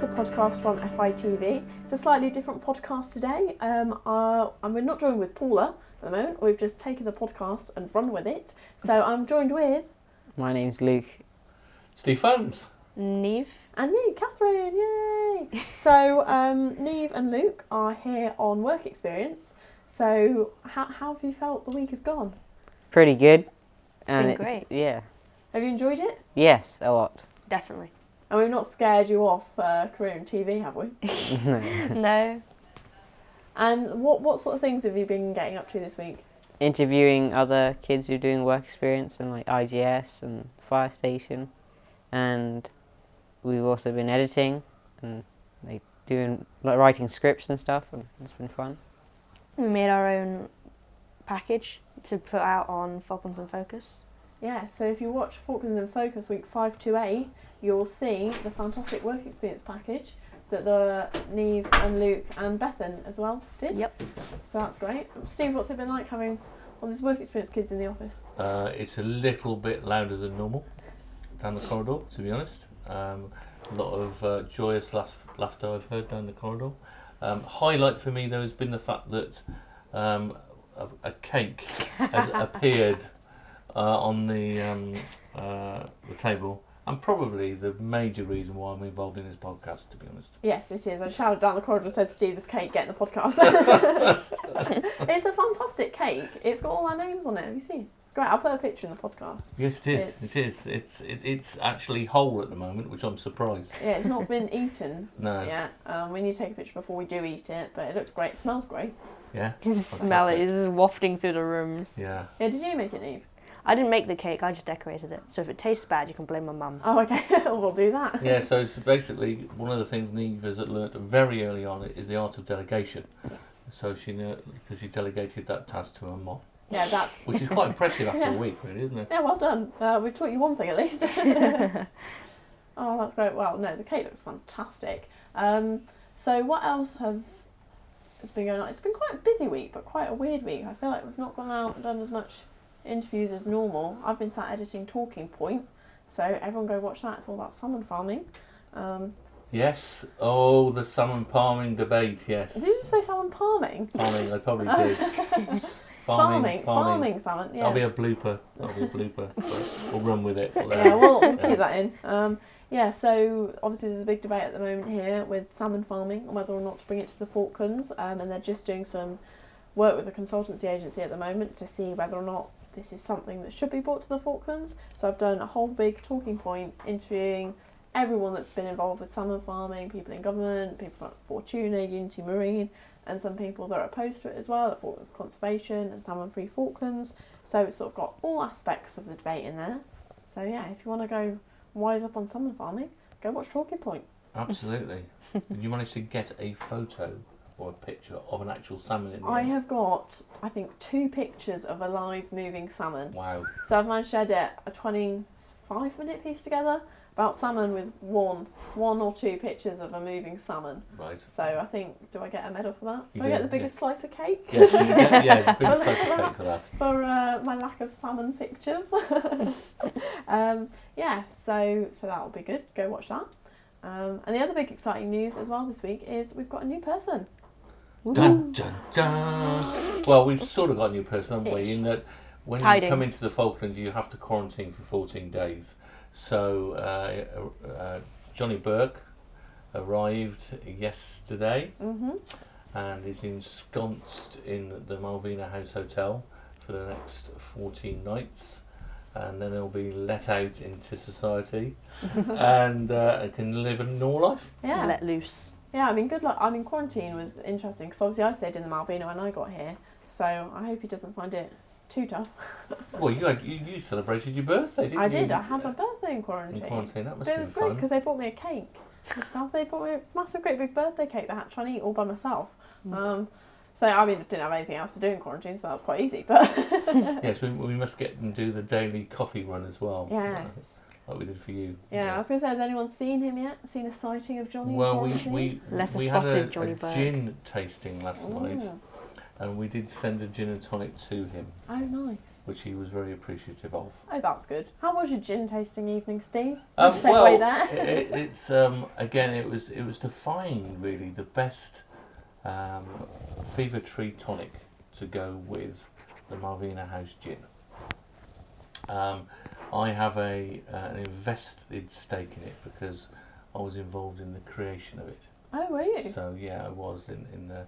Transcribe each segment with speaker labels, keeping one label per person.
Speaker 1: a podcast from FITV. It's a slightly different podcast today. And we're not joined with Paula at the moment. We've just taken the podcast and run with it. So I'm joined with...
Speaker 2: My name's Luke.
Speaker 3: Steve Holmes.
Speaker 4: Neve.
Speaker 1: And me, Catherine, yay! So Neve and Luke are here on work experience. So how have you felt the week has gone?
Speaker 2: Pretty good.
Speaker 4: It's been great.
Speaker 2: Yeah.
Speaker 1: Have you enjoyed it?
Speaker 2: Yes, a lot.
Speaker 4: Definitely.
Speaker 1: And we've not scared you off career in TV, have we?
Speaker 4: No.
Speaker 1: And what sort of things have you been getting up to this week?
Speaker 2: Interviewing other kids who are doing work experience and like IGS and fire station, and we've also been editing and like doing like writing scripts and stuff, and it's been fun.
Speaker 4: We made our own package to put out on Falklands in Focus.
Speaker 1: Yeah, so if you watch Falklands in Focus week 5 to 8, you'll see the fantastic work experience package that the Neve and Luke and Bethan as well did.
Speaker 4: Yep.
Speaker 1: So that's great. Steve, what's it been like having all these work experience kids in the office?
Speaker 3: It's a little bit louder than normal down the corridor, to be honest. A lot of joyous laughter I've heard down the corridor. Highlight for me though has been the fact that a cake has appeared on the table, and probably the major reason why I'm involved in this podcast, to be honest.
Speaker 1: Yes, it is. I shouted down the corridor and said, Steve, this cake, get in the podcast. It's a fantastic cake. It's got all our names on it. Have you seen? It's great. I'll put a picture in the podcast.
Speaker 3: Yes, it is. It is. It's actually whole at the moment, which I'm surprised.
Speaker 1: Yeah, it's not been eaten
Speaker 3: No.
Speaker 1: yet. We need to take a picture before we do eat it, but it looks great. It smells great.
Speaker 3: Yeah.
Speaker 4: You can smell it.
Speaker 3: Fantastic.
Speaker 4: It's just wafting through the rooms.
Speaker 3: Yeah.
Speaker 1: Yeah, did you make it, Neve?
Speaker 4: I didn't make the cake. I just decorated it. So if it tastes bad, you can blame my mum.
Speaker 1: Oh, okay. We'll do that.
Speaker 3: Yeah, so it's basically one of the things Neve has learnt very early on is the art of delegation.
Speaker 1: Yes.
Speaker 3: So because she delegated that task to her mom,
Speaker 1: Yeah, that's...
Speaker 3: which is quite impressive after a week, really, isn't it?
Speaker 1: Yeah, well done. We've taught you one thing at least. Oh, that's great. Well, no, the cake looks fantastic. So what else has been going on? It's been quite a busy week, but quite a weird week. I feel like we've not gone out and done as much interviews as normal. I've been sat editing Talking Point, so everyone go watch that. It's all about salmon farming.
Speaker 3: Yes. Oh, the salmon palming debate. Yes.
Speaker 1: Did you just say salmon palming?
Speaker 3: Farming. I probably did.
Speaker 1: Farming salmon. Yeah.
Speaker 3: That'll be a blooper. But we'll run with it.
Speaker 1: Yeah, we'll keep that in. Yeah, so obviously there's a big debate at the moment here with salmon farming and whether or not to bring it to the Falklands, and they're just doing some work with a consultancy agency at the moment to see whether or not this is something that should be brought to the Falklands. So I've done a whole big talking point interviewing everyone that's been involved with salmon farming, people in government, people from Fortuna, Unity Marine, and some people that are opposed to it as well, at Falklands Conservation and Salmon Free Falklands. So it's sort of got all aspects of the debate in there. So yeah, if you want to go wise up on salmon farming, go watch Talking Point.
Speaker 3: Absolutely. Did you manage to get a photo or a picture of an actual salmon in the
Speaker 1: I
Speaker 3: end?
Speaker 1: have got, I think, 2 pictures of a live moving salmon.
Speaker 3: Wow.
Speaker 1: So I've managed to edit a 25-minute piece together about salmon with one or 2 pictures of a moving salmon.
Speaker 3: Right.
Speaker 1: So I think, do I get a medal for that?
Speaker 3: You
Speaker 1: Do I get
Speaker 3: do,
Speaker 1: the biggest slice of cake?
Speaker 3: Yes, you get, the biggest slice of cake for that.
Speaker 1: For my lack of salmon pictures. Yeah, so that'll be good. Go watch that. And the other big exciting news as well this week is we've got a new person.
Speaker 3: Dun, dun, dun. Well, we've sort of got a new person, haven't we?
Speaker 1: Ish.
Speaker 3: In that when
Speaker 4: It's
Speaker 3: you
Speaker 4: hiding.
Speaker 3: come into the Falklands, you have to quarantine for 14 days. So Johnny Burke arrived yesterday and is ensconced in the Malvina House Hotel for the next 14 nights. And then he'll be let out into society and can live a normal life.
Speaker 1: Yeah.
Speaker 4: Let loose.
Speaker 1: Yeah, I mean, good luck. I mean, quarantine was interesting because obviously I stayed in the Malvina when I got here. So I hope he doesn't find it too tough.
Speaker 3: Well, you celebrated your birthday, didn't you?
Speaker 1: I did. I had my birthday in quarantine.
Speaker 3: In quarantine, that must
Speaker 1: But it
Speaker 3: have
Speaker 1: was
Speaker 3: been
Speaker 1: great
Speaker 3: fun.
Speaker 1: because they brought me a cake and stuff. They brought me a massive, great big birthday cake that I had to try and eat all by myself. So, I mean, I didn't have anything else to do in quarantine, so that was quite easy. But
Speaker 3: Yes, we must get and do the daily coffee run as well.
Speaker 1: yes.
Speaker 3: Like we did for you.
Speaker 1: Yeah, I was going to say, has anyone seen him yet? Seen a sighting of Johnny?
Speaker 3: Well,
Speaker 1: in quarantine?
Speaker 3: we
Speaker 4: Lesser
Speaker 3: had
Speaker 4: spotted Johnny
Speaker 3: a
Speaker 4: Burke.
Speaker 3: gin tasting last night, and we did send a gin and tonic to him,
Speaker 1: Oh, nice.
Speaker 3: which he was very appreciative of.
Speaker 1: Oh, that's good. How was your gin tasting evening, Steve? Segue
Speaker 3: Well,
Speaker 1: there.
Speaker 3: it's again, it was to find really the best fever tree tonic to go with the Malvina House gin. I have an invested stake in it because I was involved in the creation of it.
Speaker 1: Oh, were you?
Speaker 3: So yeah, I was in a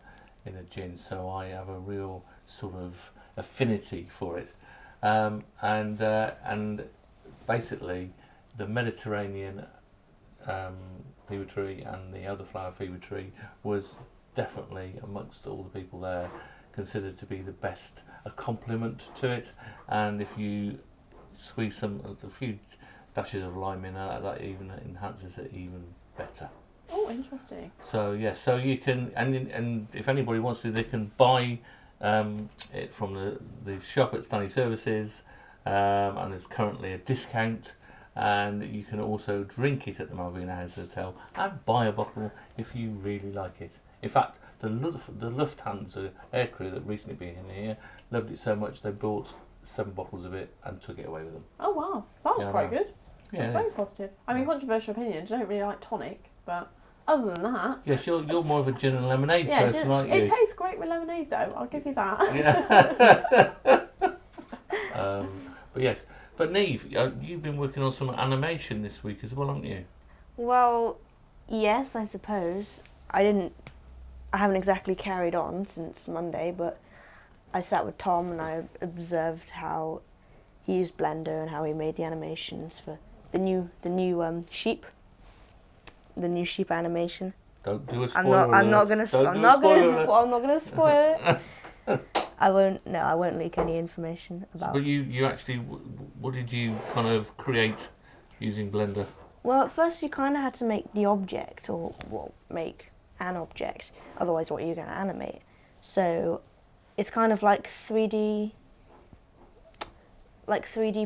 Speaker 3: gin. So I have a real sort of affinity for it, and basically the Mediterranean fever tree and the elderflower fever tree was definitely amongst all the people there considered to be the best, a complement to it. And if you squeeze a few dashes of lime in, that even enhances it even better.
Speaker 1: Oh, interesting.
Speaker 3: So yes, so you can, and if anybody wants to, they can buy it from the shop at Stanley Services, and there's currently a discount, and you can also drink it at the Malvina House Hotel and buy a bottle if you really like it. In fact, the Lufthansa aircrew that recently been in here loved it so much they bought 7 bottles of it and took it away with them.
Speaker 1: Oh, wow. That was quite good.
Speaker 3: Yeah,
Speaker 1: That's very positive. I mean, controversial opinions. I don't really like tonic, but other than that...
Speaker 3: Yes, you're more of a gin and lemonade person, aren't you?
Speaker 1: It tastes great with lemonade, though. I'll give you that.
Speaker 3: Yeah. But yes. But Neve, you've been working on some animation this week as well, haven't you?
Speaker 4: Well, yes, I suppose. I haven't exactly carried on since Monday, but I sat with Tom and I observed how he used Blender and how he made the animations for the new sheep. The new sheep animation.
Speaker 3: Don't do a spoiler.
Speaker 4: I'm not gonna spoil it. I won't leak any information about.
Speaker 3: But you actually, what did you kind of create using Blender?
Speaker 4: Well, at first you kind of had to make the object, or make an object. Otherwise, what are you going to animate? So, it's kind of like 3D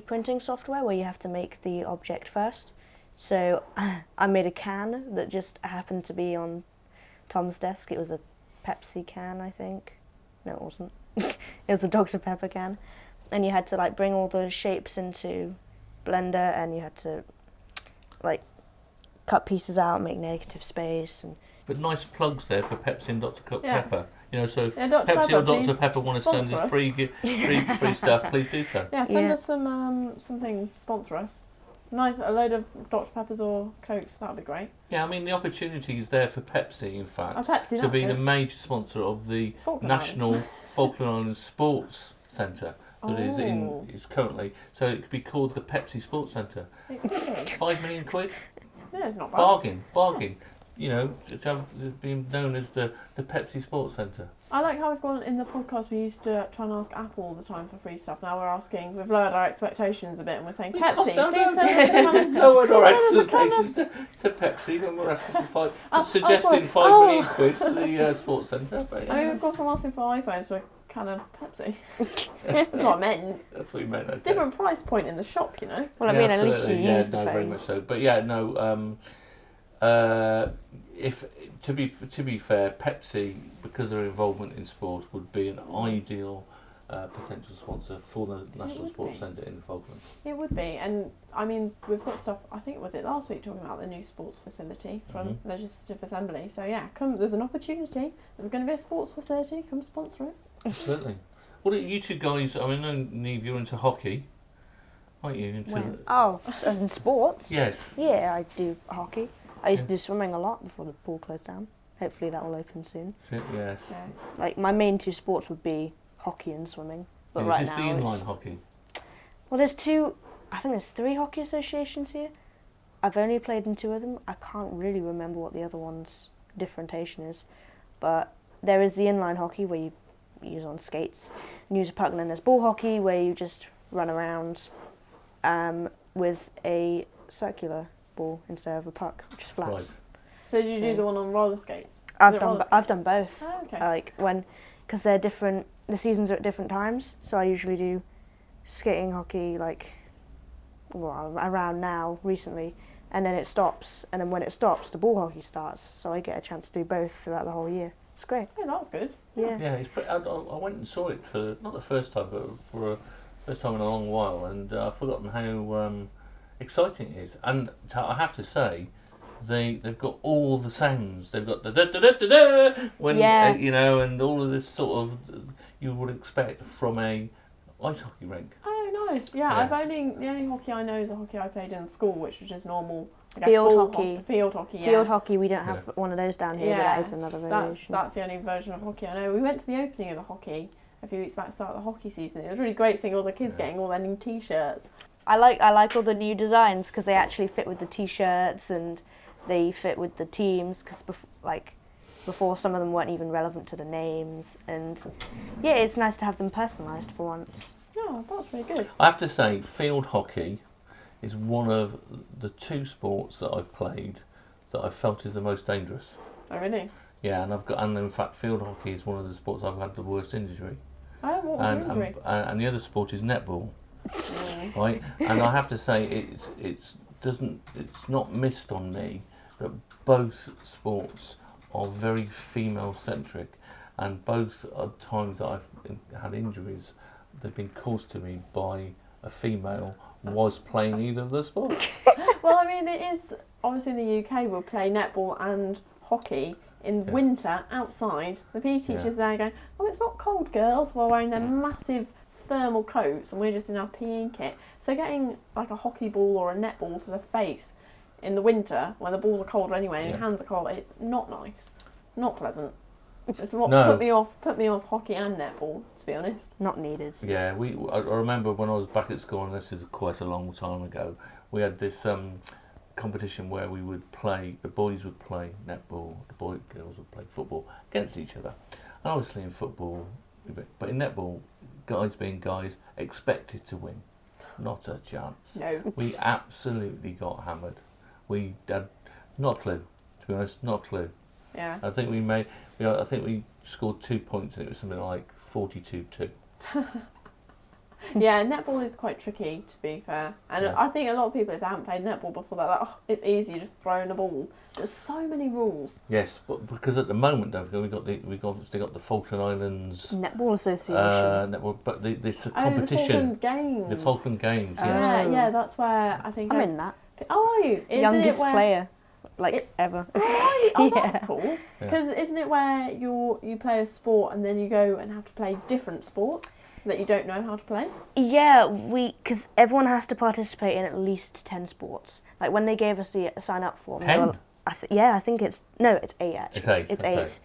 Speaker 4: printing software where you have to make the object first. So, I made a can that just happened to be on Tom's desk. It was a Pepsi can, I think. No, it wasn't. It was a Dr. Pepper can. And you had to bring all the shapes into Blender, and you had to cut pieces out, make negative space, and.
Speaker 3: But nice plugs there for Pepsi and Dr. Pepper. So if
Speaker 1: Dr.
Speaker 3: Pepsi
Speaker 1: Pepper,
Speaker 3: or Dr. Pepper want to send us free stuff, please do so.
Speaker 1: Yeah, send us some things, sponsor us. Nice, a load of Dr. Peppers or Cokes, that would be great.
Speaker 3: Yeah, I mean the opportunity is there for Pepsi, in fact,
Speaker 1: Pepsi,
Speaker 3: to be the major sponsor of the National Falkland Islands Sports Centre. That is currently, so it could be called the Pepsi Sports Centre. 5 million quid.
Speaker 1: Yeah, it's not bad.
Speaker 3: Bargain. To have been known as the Pepsi Sports Centre.
Speaker 1: I like how we've gone in the podcast. We used to try and ask Apple all the time for free stuff. Now we've lowered our expectations a bit, and we're saying Pepsi. Please send us
Speaker 3: lowered our expectations to Pepsi when we're asking for suggesting 5 million quid for the sports centre.
Speaker 1: I mean, we've gone from asking for iPhones to a can of Pepsi. That's what I meant.
Speaker 3: That's what you meant. Okay.
Speaker 1: Different price point in the shop,
Speaker 4: Well, I mean, at least you use the phones.
Speaker 3: Very much so. But yeah, no. If to be fair, Pepsi, because of their involvement in sport, would be an ideal potential sponsor for the National Sports Centre in the Falklands.
Speaker 1: It would be, and I mean, we've got stuff. I think was it last week talking about the new sports facility from Legislative Assembly. So yeah, come. There's an opportunity. There's going to be a sports facility. Come sponsor it.
Speaker 3: Absolutely. What are you two guys? I mean, I know, Neve, you're into hockey, aren't you?
Speaker 4: As in sports?
Speaker 3: Yes.
Speaker 4: Yeah, I do hockey. I used to do swimming a lot before the pool closed down. Hopefully that will open soon.
Speaker 3: Yes.
Speaker 4: Yeah. My main 2 sports would be hockey and swimming. But right now
Speaker 3: the inline hockey?
Speaker 4: Well, there's 3 hockey associations here. I've only played in 2 of them. I can't really remember what the other one's differentiation is. But there is the inline hockey where you use on skates and use a puck, and then there's ball hockey where you just run around with a circular ball instead of a puck, which is flat.
Speaker 3: Right.
Speaker 1: So did you do the one on roller skates?
Speaker 4: I've done both.
Speaker 1: Oh, okay.
Speaker 4: Because they're different. The seasons are at different times, so I usually do skating hockey around now recently, and then it stops, and then when it stops, the ball hockey starts. So I get a chance to do both throughout the whole year. It's great.
Speaker 1: Oh, that's good.
Speaker 4: Yeah.
Speaker 3: Yeah, it's pretty, I went and saw it for not the first time, but for a first time in a long while, and I've forgotten how exciting it is. And I have to say, they've got all the sounds. They've got the da da da da da when you know, and all of this sort of you would expect from a ice hockey rink.
Speaker 1: Oh, nice. Yeah, the only hockey I know is the hockey I played in school, which was just normal.
Speaker 4: Field hockey.
Speaker 1: Field hockey, yeah.
Speaker 4: Field hockey, we don't have one of those down here, but that is another variation.
Speaker 1: That's the only version of hockey I know. We went to the opening of the hockey a few weeks back to start the hockey season. It was really great seeing all the kids getting all their new T-shirts.
Speaker 4: I like all the new designs because they actually fit with the T-shirts and they fit with the teams because before some of them weren't even relevant to the names, and yeah, it's nice to have them personalised for once.
Speaker 1: Oh, that's really good.
Speaker 3: I have to say, field hockey is one of the two sports that I've played that I've felt is the most dangerous.
Speaker 1: Oh, really?
Speaker 3: Yeah, and in fact, field hockey is one of the sports I've had the worst injury.
Speaker 1: Oh, what was your injury?
Speaker 3: And the other sport is netball, right? And I have to say, it's not missed on me that both sports are very female centric, and both times that I've had injuries, they've been caused to me by a female was playing either of the sports.
Speaker 1: Well, I mean, it is obviously in the UK we'll play netball and hockey in winter outside. The PE teachers there going, "Oh, it's not cold, girls," while wearing their massive thermal coats, and we're just in our PE kit. So getting like a hockey ball or a netball to the face in the winter when the balls are colder anyway and your hands are cold, it's not nice, not pleasant. It's what put me off hockey and netball, to be honest.
Speaker 4: Not needed.
Speaker 3: Yeah, I remember when I was back at school, and this is quite a long time ago, we had this competition where we would play, the boys would play netball, girls would play football against each other. And obviously in football, but in netball, guys being guys, expected to win. Not a chance.
Speaker 1: No.
Speaker 3: We absolutely got hammered. We had not a clue, to be honest, not a clue.
Speaker 1: Yeah.
Speaker 3: I think we scored 2 points, and it was something like 42-2.
Speaker 1: Yeah, netball is quite tricky, to be fair. And I think a lot of people, if they haven't played netball before, they're like, "Oh, it's easy, you're just throwing a ball." There's so many rules.
Speaker 3: Yes, but because at the moment, don't forget, we got the Falkland Islands
Speaker 4: Netball Association.
Speaker 3: netball, but it's a competition.
Speaker 1: The
Speaker 3: Falkland Games. Yes.
Speaker 1: Yeah, that's where I think
Speaker 4: I'm in that.
Speaker 1: Oh, are you?
Speaker 4: Youngest player, ever.
Speaker 1: Oh,
Speaker 4: Yeah.
Speaker 1: that's cool. Because isn't it where you play a sport and then you go and have to play different sports that you don't know how to play?
Speaker 4: Yeah, because everyone has to participate in at least 10 sports. Like when they gave us the sign up form.
Speaker 3: 10?
Speaker 4: I think it's 8 actually.
Speaker 3: It's 8.
Speaker 4: It's 8.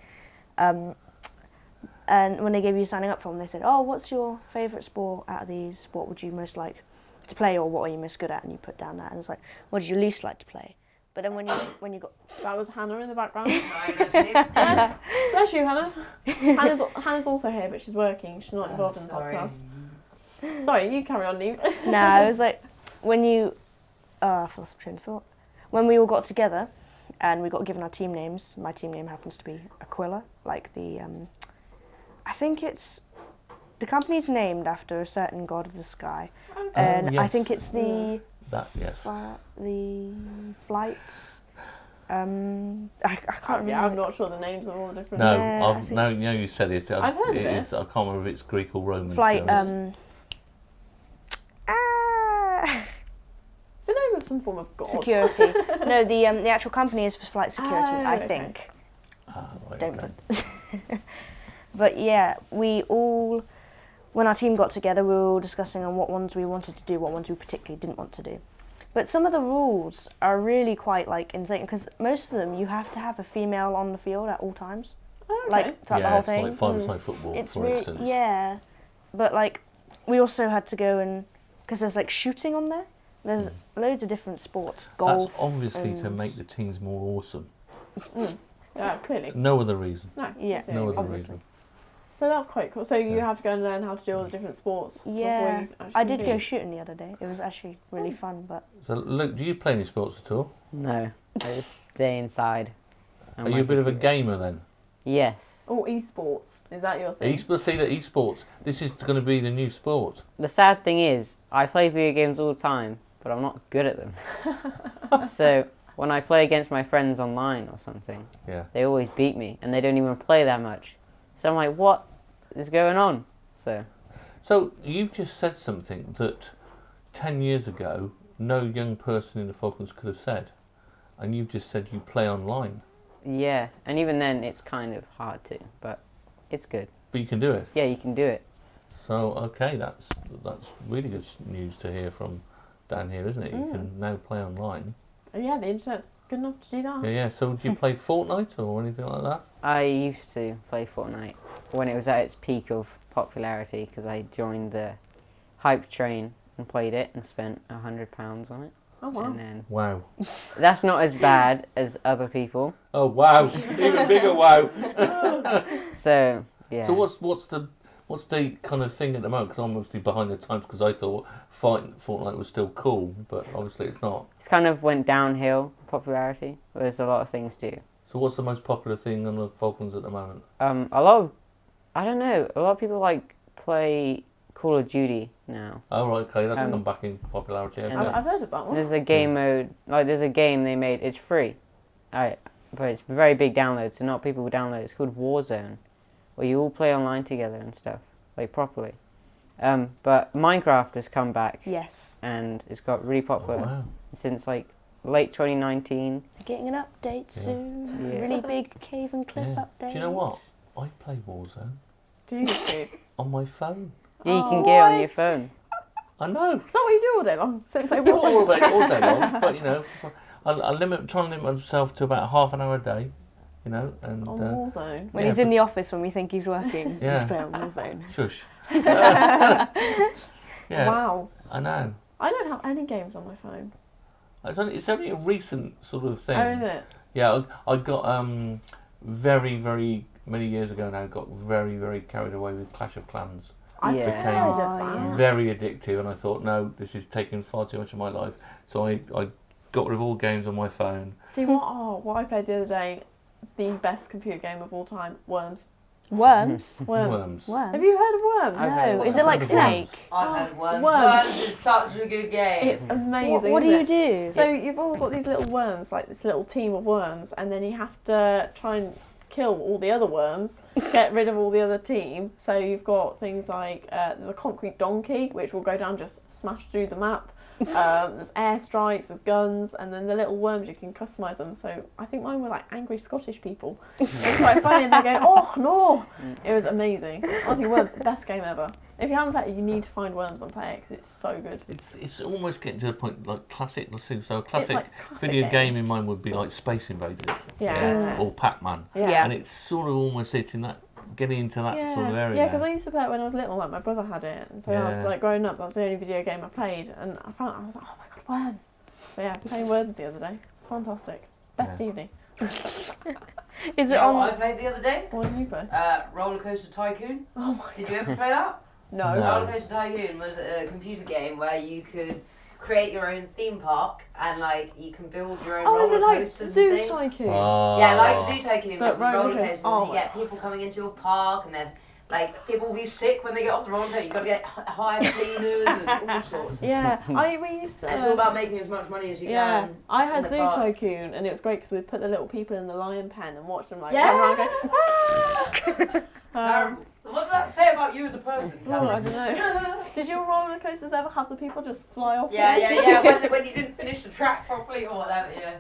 Speaker 4: And when they gave you signing up form, they said, "Oh, what's your favourite sport out of these? What would you most like to play, or what are you most good at?" And you put down that, and it's like, "What did you least like to play?" But then when you got
Speaker 1: That was Hannah in the background. Bless you, Hannah. Hannah's also here, but she's working. She's not involved in the podcast. Sorry, you carry on, Neve.
Speaker 4: Nah, it was like when you. I've lost my train of thought. When we all got together, and we got given our team names. My team name happens to be Aquila, like the. I think it's. The company's named after a certain god of the sky, and I think it's the.
Speaker 3: That yes.
Speaker 4: The flights. I can't remember.
Speaker 1: Yeah, I'm not sure the names of all the different.
Speaker 3: No, now you said it.
Speaker 1: I've heard of it.
Speaker 3: I can't remember if it's Greek or Roman.
Speaker 4: Flight.
Speaker 1: It's the name of some form of god.
Speaker 4: Security. No, the actual company is for flight security. I think.
Speaker 3: Right,
Speaker 4: Don't
Speaker 3: okay.
Speaker 4: put. But yeah, we all. When our team got together, we were all discussing on what ones we wanted to do, what ones we particularly didn't want to do. But some of the rules are really quite insane because most of them you have to have a female on the field at all times, throughout the whole thing.
Speaker 3: It's like five-a-side football, for instance.
Speaker 4: Yeah, but we also had to go and because there's shooting on there. There's loads of different sports. Golf.
Speaker 3: That's obviously to make the teams more awesome.
Speaker 1: Yeah, clearly.
Speaker 3: No other reason.
Speaker 1: No.
Speaker 4: Yeah.
Speaker 3: No other
Speaker 1: obviously.
Speaker 3: reason.
Speaker 1: So that's quite cool. So you have to go and learn how to do all the different sports.
Speaker 4: Yeah,
Speaker 1: Before you
Speaker 4: I
Speaker 1: actually
Speaker 4: did
Speaker 1: do.
Speaker 4: go shooting the other day. It was actually really fun, but
Speaker 3: So, Luke, do you play any sports at all?
Speaker 2: No, I just stay inside.
Speaker 3: Are you a bit of a gamer then?
Speaker 2: Yes.
Speaker 1: Oh, esports. Is that your thing?
Speaker 3: Esports. This is going to be the new sport.
Speaker 2: The sad thing is, I play video games all the time, but I'm not good at them. So when I play against my friends online or something,
Speaker 3: Yeah.
Speaker 2: they always beat me, and they don't even play that much. So I'm like, what is going on?
Speaker 3: So you've just said something that 10 years ago no young person in the Falklands could have said, and you've just said you play online.
Speaker 2: Yeah, and even then it's kind of hard to, but it's good.
Speaker 3: But you can do it.
Speaker 2: Yeah, you can do it.
Speaker 3: So okay, that's really good news to hear from down here, isn't it? You can now play online.
Speaker 1: Yeah, the internet's good enough to do that.
Speaker 3: Yeah. So do you play Fortnite or anything like that?
Speaker 2: I used to play Fortnite when it was at its peak of popularity because I joined the hype train and played it and spent £100 on it.
Speaker 1: Oh wow.
Speaker 2: And then
Speaker 3: Wow.
Speaker 2: that's not as bad as other people.
Speaker 3: Oh wow! Even bigger wow.
Speaker 2: So yeah.
Speaker 3: So what's the kind of thing at the moment? Because I'm mostly behind the times because I thought Fortnite was still cool, but obviously it's not.
Speaker 2: It's kind of went downhill popularity. But there's a lot of things too.
Speaker 3: So what's the most popular thing on the Falklands at the moment?
Speaker 2: A lot of, I don't know. A lot of people play Call of Duty now.
Speaker 3: Oh right, okay, that's come back in popularity. Okay.
Speaker 1: I've heard of that one.
Speaker 2: There's a game mode. There's a game they made. It's free. But it's very big download. So not people will download. It's called Warzone, where you all play online together and stuff, properly. But Minecraft has come back.
Speaker 4: Yes.
Speaker 2: And it's got really popular
Speaker 3: Wow.
Speaker 2: since late 2019.
Speaker 4: Getting an update soon.
Speaker 2: Yeah.
Speaker 4: Really big cave and cliff
Speaker 3: Yeah.
Speaker 4: update.
Speaker 3: Do you know what? I play Warzone
Speaker 1: Do you, Steve?
Speaker 3: on my phone.
Speaker 2: Yeah, you
Speaker 1: Oh,
Speaker 2: can get it on your
Speaker 4: what?
Speaker 2: phone.
Speaker 3: I know.
Speaker 1: Is that what you do all day long? Sit and play
Speaker 3: Not
Speaker 1: Warzone?
Speaker 3: all day long, but you know, I try and limit myself to about half an hour a day. You know, and
Speaker 1: On Warzone.
Speaker 4: When
Speaker 3: Yeah,
Speaker 4: he's in the office, when we think he's working,
Speaker 3: Yeah.
Speaker 4: he's playing on his own.
Speaker 3: shush. Yeah,
Speaker 1: Wow.
Speaker 3: I know.
Speaker 1: I don't have any games on my phone.
Speaker 3: It's only a recent sort of thing.
Speaker 1: Oh, is it?
Speaker 3: Yeah, I got very, very many years ago now. Got very, very carried away with Clash of Clans.
Speaker 1: I've
Speaker 2: Yeah.
Speaker 1: heard of
Speaker 4: Oh,
Speaker 1: that.
Speaker 4: yeah.
Speaker 3: Very addictive, and I thought, no, this is taking far too much of my life. So I got rid of all games on my phone.
Speaker 1: See what I played the other day, the best computer game of all time, Worms.
Speaker 4: Worms?
Speaker 1: Worms.
Speaker 4: Worms?
Speaker 1: Have you heard of Worms?
Speaker 2: I've heard
Speaker 4: No.
Speaker 2: of
Speaker 4: Is it like
Speaker 3: Worms.
Speaker 4: Snake?
Speaker 5: I've had one.
Speaker 1: Worms.
Speaker 5: Worms is such a good game.
Speaker 1: It's amazing.
Speaker 4: What do
Speaker 1: isn't
Speaker 4: you
Speaker 1: it?
Speaker 4: do?
Speaker 1: So you've all got these little worms, like this little team of worms, and then you have to try and kill all the other worms, get rid of all the other team. So you've got things like there's a concrete donkey, which will go down, just smash through the map. There's airstrikes, there's guns, and then the little worms, you can customise them. So I think mine were like angry Scottish people. It was quite funny, and they're going, oh no! It was amazing. Honestly, Worms, best game ever. If you haven't played it, you need to find Worms and play it because it's so good.
Speaker 3: It's almost getting to the point like classic. Let's see. So a classic
Speaker 1: like classic
Speaker 3: video game in mine would be like Space Invaders.
Speaker 1: Yeah.
Speaker 3: Or Pac-Man.
Speaker 1: Yeah.
Speaker 3: And it's sort of almost getting into that sort of area.
Speaker 1: Yeah, because I used to play it when I was little, like my brother had it, and so I was
Speaker 3: Yeah.
Speaker 1: like growing up, that was the only video game I played, and I was like, oh my god, Worms! So yeah, playing Worms the other day, it's fantastic. Best evening.
Speaker 4: Is
Speaker 5: You
Speaker 4: it
Speaker 5: know what I
Speaker 4: on?
Speaker 5: played the other day?
Speaker 1: What did you play?
Speaker 5: Roller Coaster Tycoon.
Speaker 1: Oh my
Speaker 5: Did you ever play that?
Speaker 1: no.
Speaker 3: No.
Speaker 5: Roller Coaster Tycoon was a computer game where you could create your own theme park and like you can build your own
Speaker 1: Oh, is
Speaker 5: roller
Speaker 1: it like
Speaker 5: coasters
Speaker 1: Zoo
Speaker 5: and things.
Speaker 1: Tycoon?
Speaker 5: Yeah, like Zoo Tycoon,
Speaker 1: But
Speaker 5: but with
Speaker 1: roller
Speaker 5: roller
Speaker 1: coasters.
Speaker 5: coasters.
Speaker 1: Oh
Speaker 5: And you
Speaker 1: my
Speaker 5: get people coming into your park, and then like people will be sick when they get off the roller coaster. You've got to get hire cleaners and all sorts.
Speaker 1: Yeah, we used to.
Speaker 5: And it's all about making as much money as you
Speaker 1: yeah,
Speaker 5: can.
Speaker 1: I
Speaker 5: in
Speaker 1: had
Speaker 5: the
Speaker 1: Zoo
Speaker 5: park.
Speaker 1: Tycoon, and it was great because we'd put the little people in the lion pen and watch them like
Speaker 5: Yeah.
Speaker 1: run around going, ah!
Speaker 5: Terrible. What does that say about you as a person?
Speaker 1: Oh, I
Speaker 5: Cameron?
Speaker 1: don't know. Did your roller coasters ever have the people just fly off?
Speaker 5: Yeah,
Speaker 1: the
Speaker 5: yeah,
Speaker 1: edge?
Speaker 5: yeah. When you didn't finish the track properly or whatever, yeah.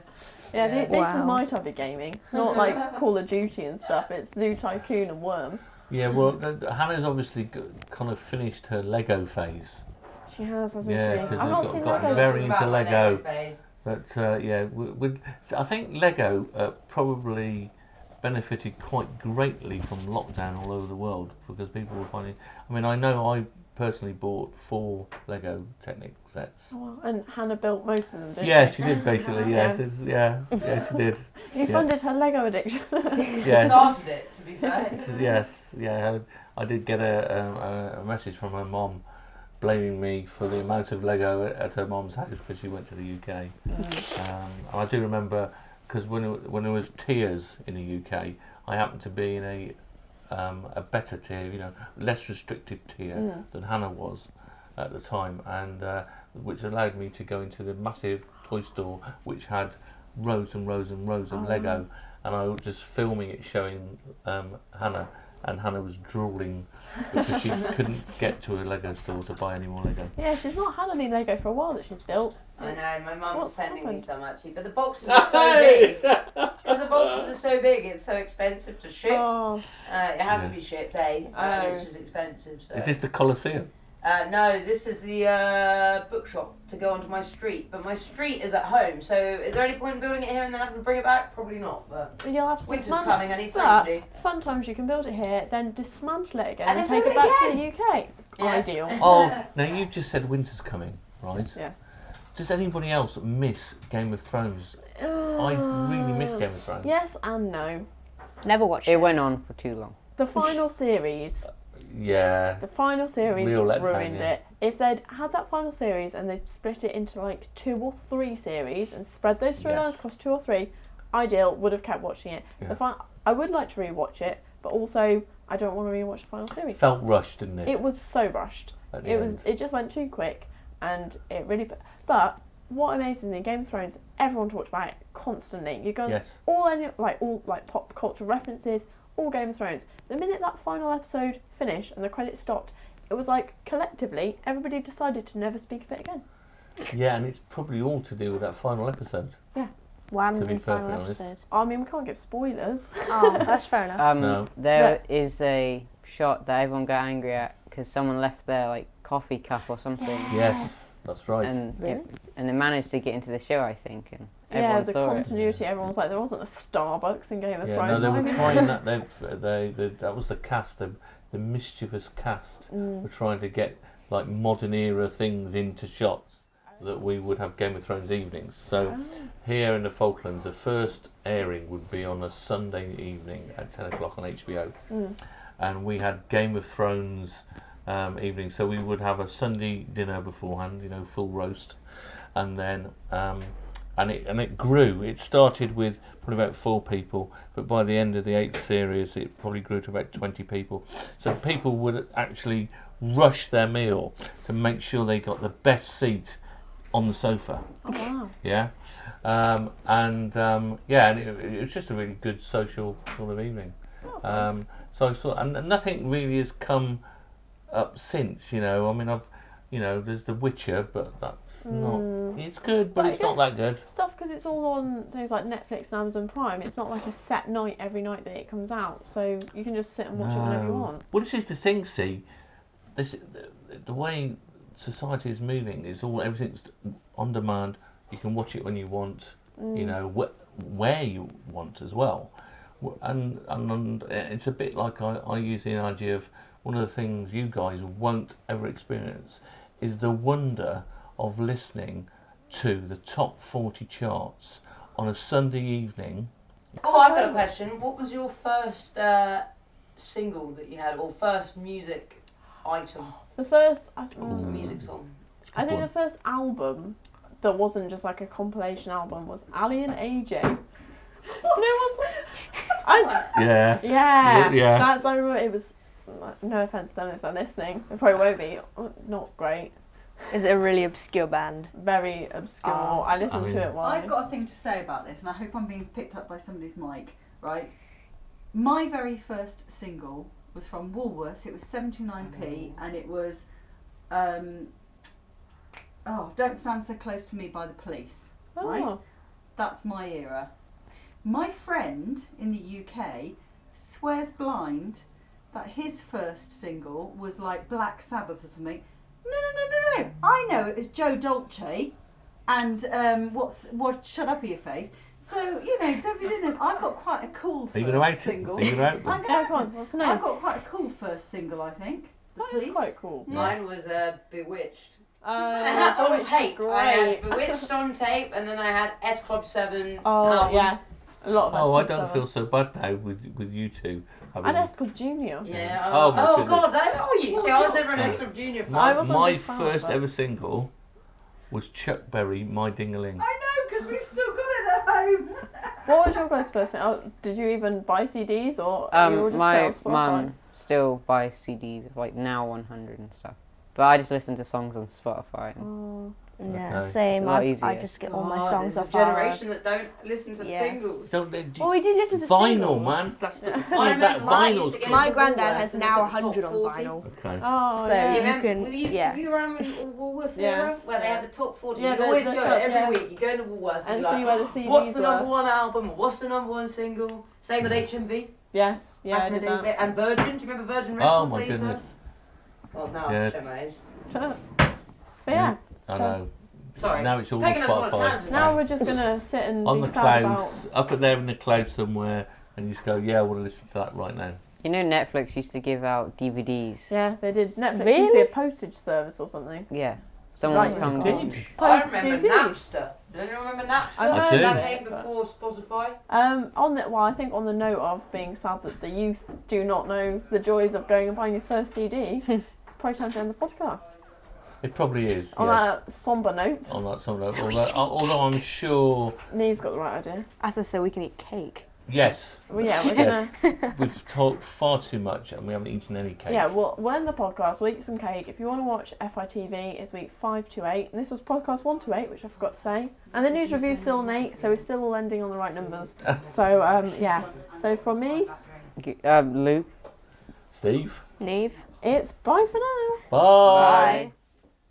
Speaker 1: Yeah,
Speaker 5: Yeah.
Speaker 1: this is
Speaker 4: Wow.
Speaker 1: my type of gaming, not like Call of Duty and stuff. It's Zoo Tycoon and Worms.
Speaker 3: Yeah, well, Hannah's obviously kind of finished her Lego phase.
Speaker 1: She has, hasn't
Speaker 3: Yeah,
Speaker 1: she?
Speaker 3: 'cause
Speaker 1: I've
Speaker 3: they've
Speaker 1: not
Speaker 3: got-
Speaker 1: seen
Speaker 3: got
Speaker 1: Lego.
Speaker 3: very
Speaker 5: Talking about
Speaker 3: into
Speaker 5: my
Speaker 3: Lego.
Speaker 5: phase.
Speaker 3: But yeah, so I think Lego probably benefited quite greatly from lockdown all over the world because people were finding. I mean, I know I personally bought 4 Lego Technic sets.
Speaker 1: Oh, wow. And Hannah built most of them, didn't
Speaker 3: Yeah,
Speaker 1: she?
Speaker 3: she did basically.
Speaker 1: Yeah.
Speaker 3: Yes, yeah, she did.
Speaker 1: You
Speaker 3: yeah.
Speaker 1: funded her Lego addiction.
Speaker 5: She
Speaker 3: Yeah.
Speaker 5: started it, to be fair.
Speaker 3: Yes, yeah. I did get a message from her mom blaming me for the amount of Lego at her mom's house because she went to the UK. And I do remember because when it was tiers in the UK, I happened to be in a better tier, less restricted tier than Hannah was at the time, and which allowed me to go into the massive toy store, which had rows and rows and rows of Lego, and I was just filming it, showing Hannah, and Hannah was drooling because she couldn't get to a Lego store to buy any more Lego.
Speaker 1: Yeah, she's not had any Lego for a while that she's built.
Speaker 5: I know, my mum was
Speaker 1: What's
Speaker 5: sending me
Speaker 1: happened?
Speaker 5: some actually, but the boxes are so big. Because the boxes are so big, it's so expensive to ship.
Speaker 1: Oh,
Speaker 5: It has to be shipped, eh?
Speaker 1: Oh.
Speaker 5: It's just expensive. So.
Speaker 3: Is this the Colosseum?
Speaker 5: No, this is the bookshop to go onto my street. But my street is at home, so is there any point in building it here and then having to bring it back? Probably not, but
Speaker 1: you'll have to
Speaker 5: winter's
Speaker 1: dismantle.
Speaker 5: coming, I need something to do.
Speaker 1: Fun times you can build it here, then dismantle it again
Speaker 5: And
Speaker 1: and
Speaker 5: then
Speaker 1: take it
Speaker 5: build it
Speaker 1: back to the UK.
Speaker 5: Yeah.
Speaker 1: Ideal.
Speaker 3: Oh, now you've just said winter's coming, right?
Speaker 1: Yeah.
Speaker 3: Does anybody else miss Game of Thrones? I really miss Game of Thrones.
Speaker 1: Yes and no.
Speaker 4: Never watched
Speaker 2: It
Speaker 4: it.
Speaker 2: went on for too long.
Speaker 1: The final series.
Speaker 3: Yeah.
Speaker 1: The final series
Speaker 3: Real letdown,
Speaker 1: ruined
Speaker 3: yeah.
Speaker 1: it. If they'd had that final series and they'd split it into like 2 or 3 series and spread those storylines
Speaker 3: Yes.
Speaker 1: across 2 or 3, ideal, would have kept watching it.
Speaker 3: Yeah.
Speaker 1: I would like to rewatch it, but also I don't want to rewatch the final series.
Speaker 3: Felt rushed, didn't it?
Speaker 1: It was so rushed.
Speaker 3: at the
Speaker 1: It
Speaker 3: end.
Speaker 1: was. It just went too quick, and it really. But what amazes me, Game of Thrones, everyone talks about it constantly. You go
Speaker 3: Yes.
Speaker 1: all pop culture references, all Game of Thrones. The minute that final episode finished and the credits stopped, it was like collectively everybody decided to never speak of it again.
Speaker 3: Yeah, and it's probably all to do with that final episode.
Speaker 4: What happened
Speaker 3: To be
Speaker 4: in the final
Speaker 3: perfectly honest.
Speaker 4: episode?
Speaker 1: I mean, we can't give spoilers.
Speaker 4: Oh, that's fair enough.
Speaker 3: No.
Speaker 2: There is a shot that everyone got angry at because someone left their like coffee cup or something,
Speaker 3: Yes, that's right.
Speaker 2: and
Speaker 4: Really?
Speaker 2: and it managed to get into the show, I think, and
Speaker 1: Yeah,
Speaker 2: everyone
Speaker 1: the
Speaker 2: saw it.
Speaker 1: continuity. Everyone's like, there wasn't a Starbucks in Game of
Speaker 3: Yeah, no,
Speaker 1: Thrones.
Speaker 3: they
Speaker 1: Why
Speaker 3: were
Speaker 1: would-
Speaker 3: trying that. That was the cast, the mischievous cast were trying to get like modern era things into shots that we would have Game of Thrones evenings. So here in the Falklands, the first airing would be on a Sunday evening at 10 o'clock on HBO, and we had Game of Thrones evening. So we would have a Sunday dinner beforehand, full roast, and then. And it grew. It started with probably about 4 people, but by the end of the 8th series, it probably grew to about 20 people. So people would actually rush their meal to make sure they got the best seat on the sofa.
Speaker 1: Oh, wow.
Speaker 3: Yeah, and it was just a really good social sort of evening. So I saw, and nothing really has come up since. I mean, there's The Witcher, but that's not. It's good, but
Speaker 1: But I
Speaker 3: it's not
Speaker 1: guess-
Speaker 3: that good.
Speaker 1: Stuff because it's all on things like Netflix and Amazon Prime. It's not like a set night every night that it comes out, so you can just sit and watch it whenever you want.
Speaker 3: Well, this is the thing. See, the way society is moving is everything's on demand. You can watch it when you want. Where you want as well, and it's a bit like I use the idea of one of the things you guys won't ever experience is the wonder of listening to the top 40 charts on a Sunday evening.
Speaker 5: Oh, I've got a question. What was your first single that you had, or first music item,
Speaker 1: The first,
Speaker 5: music song?
Speaker 1: I think the first album that wasn't just like a compilation album was Ali and AJ. No one's.
Speaker 3: Yeah.
Speaker 1: Yeah. That's, I remember it was. No offense to them if they're listening, they probably won't be. Not great.
Speaker 4: Is it a really obscure band?
Speaker 1: Very obscure. I listened to it while.
Speaker 6: I've got a thing to say about this, and I hope I'm being picked up by somebody's mic, right? My very first single was from Woolworths. It was 79p, and it was Don't Stand So Close to Me by the Police, right?
Speaker 1: Oh.
Speaker 6: That's my era. My friend in the UK swears blind that his first single was like Black Sabbath or something. No. I know it was Joe Dolce and Shut Up Your Face. So, don't be doing this. I've got quite a cool
Speaker 3: Are you going to out
Speaker 6: single.
Speaker 3: it? Are you going to out
Speaker 6: I'm
Speaker 3: them?
Speaker 6: going to
Speaker 1: Yeah,
Speaker 6: out
Speaker 1: go on.
Speaker 6: it.
Speaker 1: What's the name?
Speaker 6: I've got quite a cool first single, I think. The
Speaker 1: That is
Speaker 6: Police.
Speaker 1: quite cool.
Speaker 5: Mine was Bewitched.
Speaker 1: I
Speaker 5: had on tape. I had
Speaker 1: Great.
Speaker 5: Bewitched on tape, and then I had S Club 7
Speaker 1: Oh
Speaker 5: album.
Speaker 1: yeah, a lot of us.
Speaker 3: Oh, I
Speaker 1: did
Speaker 3: don't
Speaker 1: so.
Speaker 3: feel so bad now with you two.
Speaker 1: And S Club Junior.
Speaker 5: Yeah.
Speaker 3: Oh, my
Speaker 5: Oh
Speaker 3: goodness.
Speaker 5: God. You see, I was never an
Speaker 3: yours?
Speaker 5: S Club Junior fan.
Speaker 1: I
Speaker 3: My,
Speaker 1: wasn't a
Speaker 3: my
Speaker 1: big fan,
Speaker 3: first
Speaker 1: but-
Speaker 3: ever single was Chuck Berry, My Ding-a-Ling.
Speaker 6: I know, because we've still got it at home.
Speaker 1: What was your guys' first thing? Oh, did you even buy CDs or you were just
Speaker 2: My
Speaker 1: straight on Spotify?
Speaker 2: mum still buys CDs of like Now 100 and stuff, but I just listen to songs on Spotify. And
Speaker 1: Oh.
Speaker 4: Yeah,
Speaker 3: Okay.
Speaker 4: same.
Speaker 2: It's a lot
Speaker 4: I
Speaker 2: easier.
Speaker 4: just get all my
Speaker 5: Oh,
Speaker 4: songs
Speaker 5: there's
Speaker 4: off
Speaker 5: a
Speaker 4: our.
Speaker 5: generation that don't listen to
Speaker 4: Yeah.
Speaker 5: singles.
Speaker 3: Don't they do
Speaker 4: Well, we do listen to
Speaker 3: vinyl,
Speaker 4: singles.
Speaker 3: man? That's the
Speaker 5: I
Speaker 3: thing about
Speaker 5: remember I used
Speaker 3: vinyl.
Speaker 5: to go
Speaker 4: My
Speaker 5: to
Speaker 4: granddad
Speaker 5: Woolworths
Speaker 4: has
Speaker 5: and
Speaker 4: now
Speaker 5: look at the top
Speaker 4: 100 on
Speaker 5: 40.
Speaker 4: vinyl.
Speaker 3: Okay.
Speaker 1: Oh,
Speaker 4: So
Speaker 1: yeah.
Speaker 4: you
Speaker 5: remember,
Speaker 4: can-
Speaker 5: were you,
Speaker 4: yeah.
Speaker 5: were you around in Woolworths
Speaker 1: Yeah.
Speaker 5: era where they had the top 40?
Speaker 1: Yeah,
Speaker 5: You'd
Speaker 1: the-
Speaker 5: always
Speaker 1: the
Speaker 5: go
Speaker 1: top,
Speaker 5: every
Speaker 1: yeah.
Speaker 5: week. You go to Woolworths
Speaker 1: And
Speaker 5: you're
Speaker 1: see
Speaker 5: like,
Speaker 1: where the CDs
Speaker 5: what's the
Speaker 1: were.
Speaker 5: number one album? What's the number one single? Same with HMV.
Speaker 1: Yes, yeah, I
Speaker 5: back in
Speaker 1: did
Speaker 5: the day.
Speaker 1: that.
Speaker 5: And Virgin. Do you remember Virgin Records?
Speaker 3: Oh my
Speaker 5: they used to have?
Speaker 3: goodness.
Speaker 5: Well, now
Speaker 3: Yeah.
Speaker 5: I've shown my age.
Speaker 1: Shut up. But yeah,
Speaker 3: I
Speaker 1: so
Speaker 3: know.
Speaker 5: Sorry.
Speaker 3: Now it's all on
Speaker 5: Taking us on a
Speaker 3: Spotify.
Speaker 5: tangent.
Speaker 1: now we're just gonna sit and
Speaker 3: On
Speaker 1: be
Speaker 3: the
Speaker 1: sad
Speaker 3: cloud,
Speaker 1: about.
Speaker 3: up there in the cloud somewhere, and you just go, yeah, I want to listen to that right now.
Speaker 2: You know, Netflix used to give out DVDs.
Speaker 1: Yeah, they did. Netflix used to be a postage service or something.
Speaker 2: Yeah. Someone would
Speaker 1: Right.
Speaker 2: come.
Speaker 3: Did.
Speaker 5: I
Speaker 1: Post
Speaker 5: remember
Speaker 1: DVDs.
Speaker 5: Napster. Does anyone remember Napster?
Speaker 1: I
Speaker 3: do.
Speaker 5: That
Speaker 1: it,
Speaker 5: came
Speaker 1: but-
Speaker 5: before Spotify.
Speaker 1: I think on the note of being sad that the youth do not know the joys of going and buying your first CD, it's probably time to end the podcast.
Speaker 3: It probably is.
Speaker 1: On
Speaker 3: yes.
Speaker 1: that somber note,
Speaker 3: On that sort of, although I'm sure,
Speaker 1: Neve's got the right idea.
Speaker 4: As I say, we can eat cake.
Speaker 3: yes,
Speaker 1: Well, yeah, we're
Speaker 3: Yes.
Speaker 1: gonna.
Speaker 3: we've talked far too much and we haven't eaten any cake.
Speaker 1: Yeah, we'll end the podcast. We'll eat some cake. If you want to watch FITV, it's week 5 to 8, and this was podcast 1 to 8, which I forgot to say. And the news review's still on 8, so we're still all ending on the right numbers. So yeah. So from me,
Speaker 2: Luke.
Speaker 3: Steve,
Speaker 4: Neve.
Speaker 1: it's bye for now.
Speaker 3: bye.
Speaker 4: Bye.